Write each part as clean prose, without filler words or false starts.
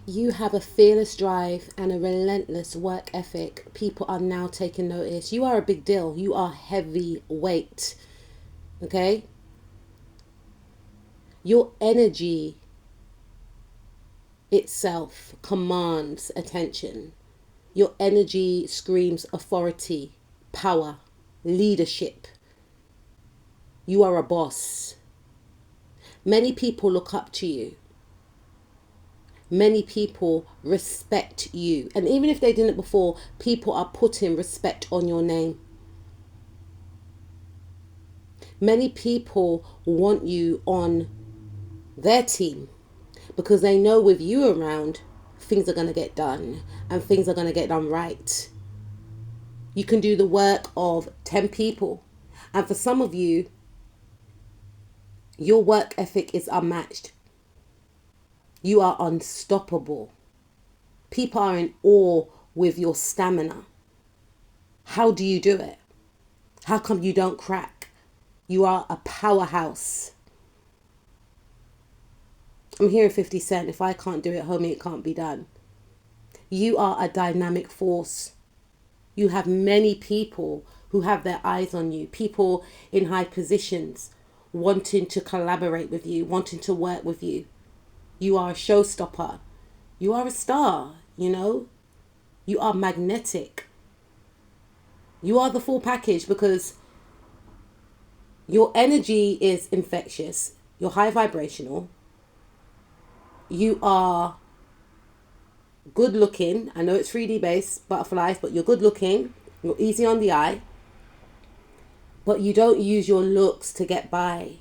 You have a fearless drive and a relentless work ethic. People are now taking notice. You are a big deal. You are heavyweight. Okay? Your energy itself commands attention. Your energy screams authority, power, leadership. You are a boss. Many people look up to you. Many people respect you. And even if they didn't before, people are putting respect on your name. Many people want you on their team because they know with you around, things are going to get done and things are going to get done right. You can do the work of 10 people. And for some of you, your work ethic is unmatched. You are unstoppable. People are in awe with your stamina. How do you do it? How come you don't crack? You are a powerhouse. I'm hearing 50 Cent. If I can't do it, homie, it can't be done. You are a dynamic force. You have many people who have their eyes on you. People in high positions wanting to collaborate with you, wanting to work with you. You are a showstopper. You are a star, you know. You are magnetic. You are the full package because your energy is infectious. You're high vibrational. You are good looking. I know it's 3D based, butterflies, but you're good looking. You're easy on the eye. But you don't use your looks to get by.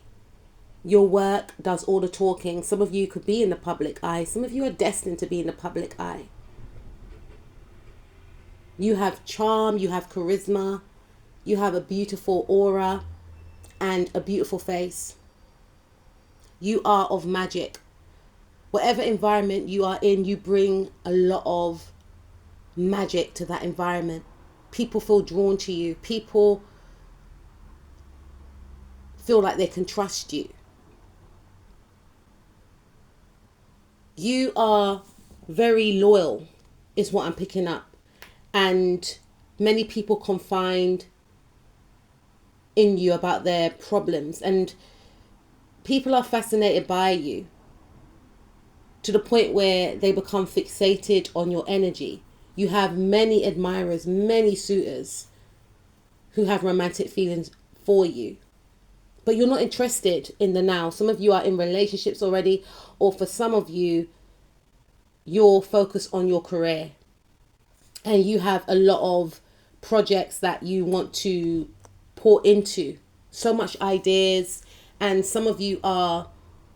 Your work does all the talking. Some of you could be in the public eye. Some of you are destined to be in the public eye. You have charm, you have charisma, you have a beautiful aura and a beautiful face. You are of magic. Whatever environment you are in, you bring a lot of magic to that environment. People feel drawn to you. People feel like they can trust you. You are very loyal, is what I'm picking up. And many people confide in you about their problems. And people are fascinated by you to the point where they become fixated on your energy. You have many admirers, many suitors who have romantic feelings for you. But you're not interested in the now. Some of you are in relationships already, or for some of you, you're focused on your career. And you have a lot of projects that you want to pour into. So much ideas. And some of you are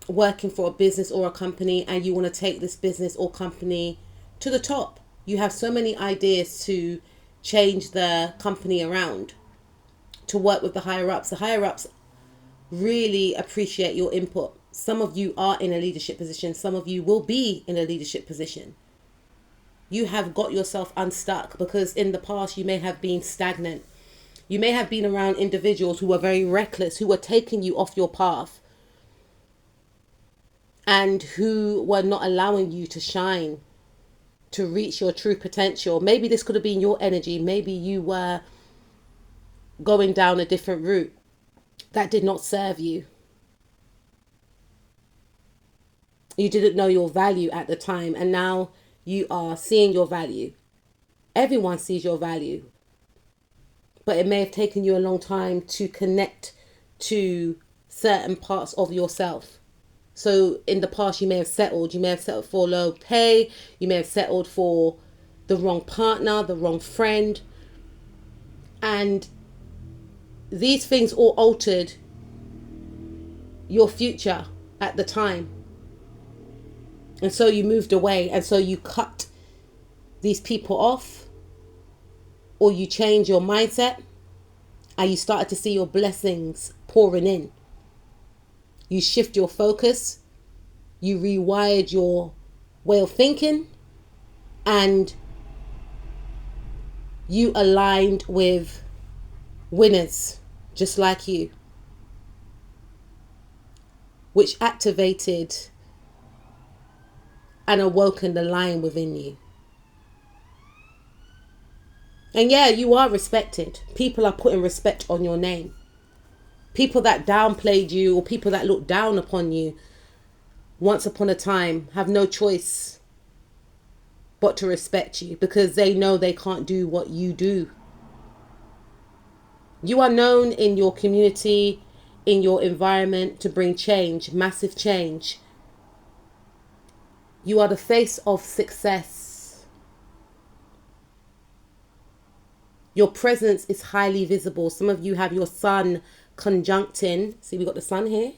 working for a business or a company and you want to take this business or company to the top. You have so many ideas to change the company around, to work with the higher ups. The higher ups really appreciate your input. Some of you are in a leadership position. Some of you will be in a leadership position. You have got yourself unstuck because in the past you may have been stagnant. You may have been around individuals who were very reckless, who were taking you off your path and who were not allowing you to shine, to reach your true potential. Maybe this could have been your energy. Maybe you were going down a different route that did not serve you. You didn't know your value at the time, and now you are seeing your value. Everyone sees your value, but it may have taken you a long time to connect to certain parts of yourself. So in the past, you may have settled for low pay, you may have settled for the wrong partner, the wrong friend, and these things all altered your future at the time. And so you moved away, and so you cut these people off, or you change your mindset and you started to see your blessings pouring in. You shift your focus, you rewired your way of thinking, and you aligned with winners just like you, which activated and awoken the lion within you. And yeah, you are respected. People are putting respect on your name. People that downplayed you or people that looked down upon you once upon a time have no choice but to respect you, because they know they can't do what you do. You are known in your community, in your environment, to bring change, massive change. You are the face of success. Your presence is highly visible. Some of you have your sun conjuncting. See, we got the sun here.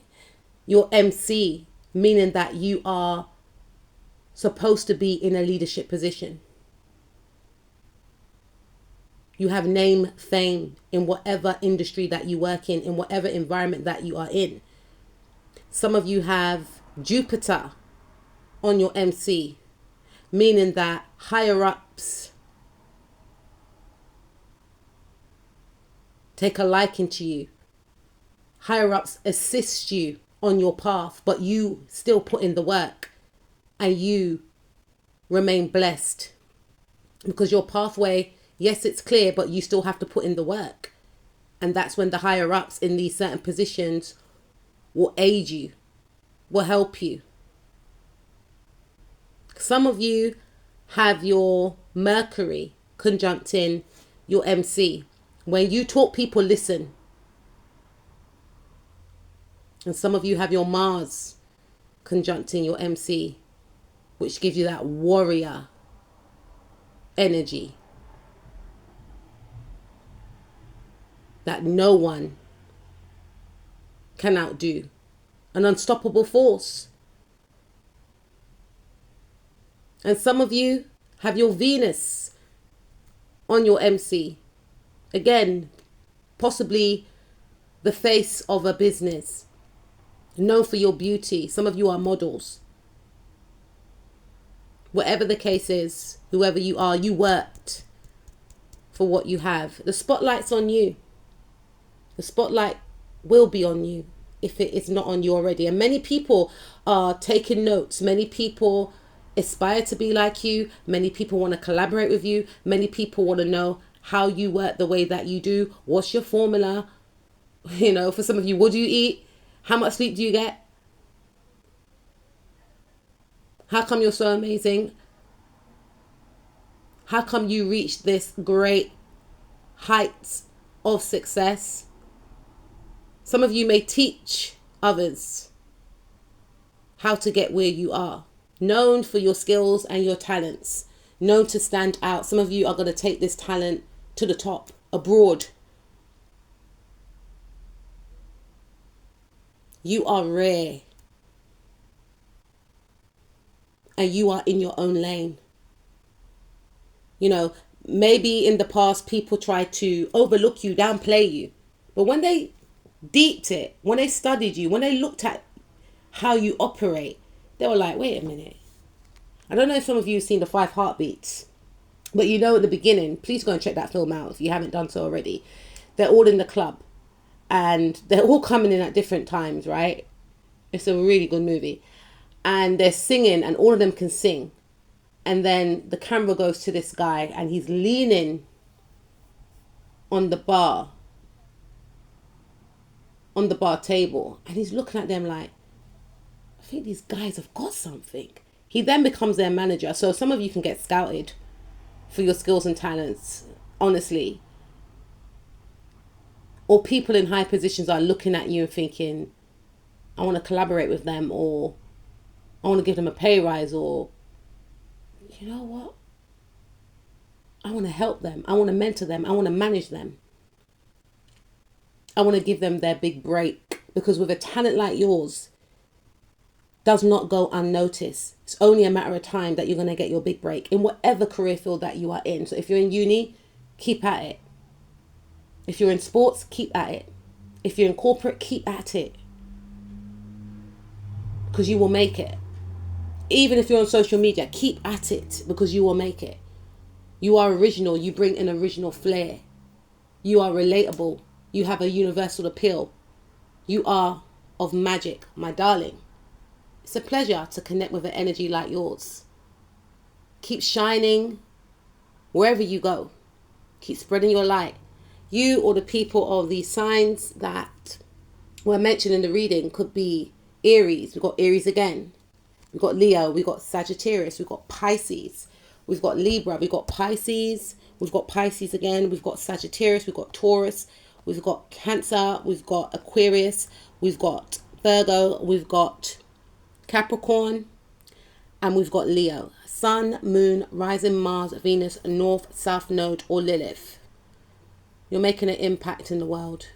Your MC, meaning that you are supposed to be in a leadership position. You have name, fame in whatever industry that you work in whatever environment that you are in. Some of you have Jupiter on your MC, meaning that higher ups take a liking to you. Higher ups assist you on your path, but you still put in the work and you remain blessed, because your pathway, yes, it's clear, but you still have to put in the work. And that's when the higher ups in these certain positions will aid you, will help you. Some of you have your Mercury conjuncting your MC. When you talk, people listen. And some of you have your Mars conjuncting your MC, which gives you that warrior energy that no one can outdo. An unstoppable force. And some of you have your Venus on your MC. Again, possibly the face of a business, known for your beauty. Some of you are models. Whatever the case is, whoever you are, you worked for what you have. The spotlight's on you. The spotlight will be on you if it is not on you already. And many people are taking notes. Many people aspire to be like you. Many people want to collaborate with you. Many people want to know how you work the way that you do. What's your formula? You know, for some of you, what do you eat? How much sleep do you get? How come you're so amazing? How come you reach this great heights of success? Some of you may teach others how to get where you are. Known for your skills and your talents. Known to stand out. Some of you are going to take this talent to the top, abroad. You are rare. And you are in your own lane. You know, maybe in the past people tried to overlook you, downplay you. But when they deeped it, when they studied you, when they looked at how you operate, they were like, wait a minute. I don't know if some of you have seen the 5 Heartbeats, but you know at the beginning, please go and check that film out if you haven't done so already. They're all in the club and they're all coming in at different times, right? It's a really good movie. And they're singing and all of them can sing. And then the camera goes to this guy and he's leaning on the bar table. And he's looking at them like, I think these guys have got something. He then becomes their manager. So some of you can get scouted for your skills and talents, honestly. Or people in high positions are looking at you and thinking, I want to collaborate with them, or I want to give them a pay rise, or you know what? I want to help them. I want to mentor them. I want to manage them. I want to give them their big break, because with a talent like yours, does not go unnoticed. It's only a matter of time that you're going to get your big break in whatever career field that you are in. So if you're in uni, keep at it. If you're in sports, keep at it. If you're in corporate, keep at it. Because you will make it. Even if you're on social media, keep at it, because you will make it. You are original. You bring an original flair. You are relatable. You have a universal appeal. You are of magic, my darling. It's a pleasure to connect with an energy like yours. Keep shining wherever you go. Keep spreading your light. You or the people of these signs that were mentioned in the reading could be Aries. We've got Aries again. We've got Leo. We've got Sagittarius. We've got Pisces. We've got Libra. We've got Pisces. We've got Pisces again. We've got Sagittarius. We've got Taurus. We've got Cancer. We've got Aquarius. We've got Virgo. We've got Capricorn. And we've got Leo. Sun, Moon, Rising Mars, Venus, North, South Node, or Lilith. You're making an impact in the world.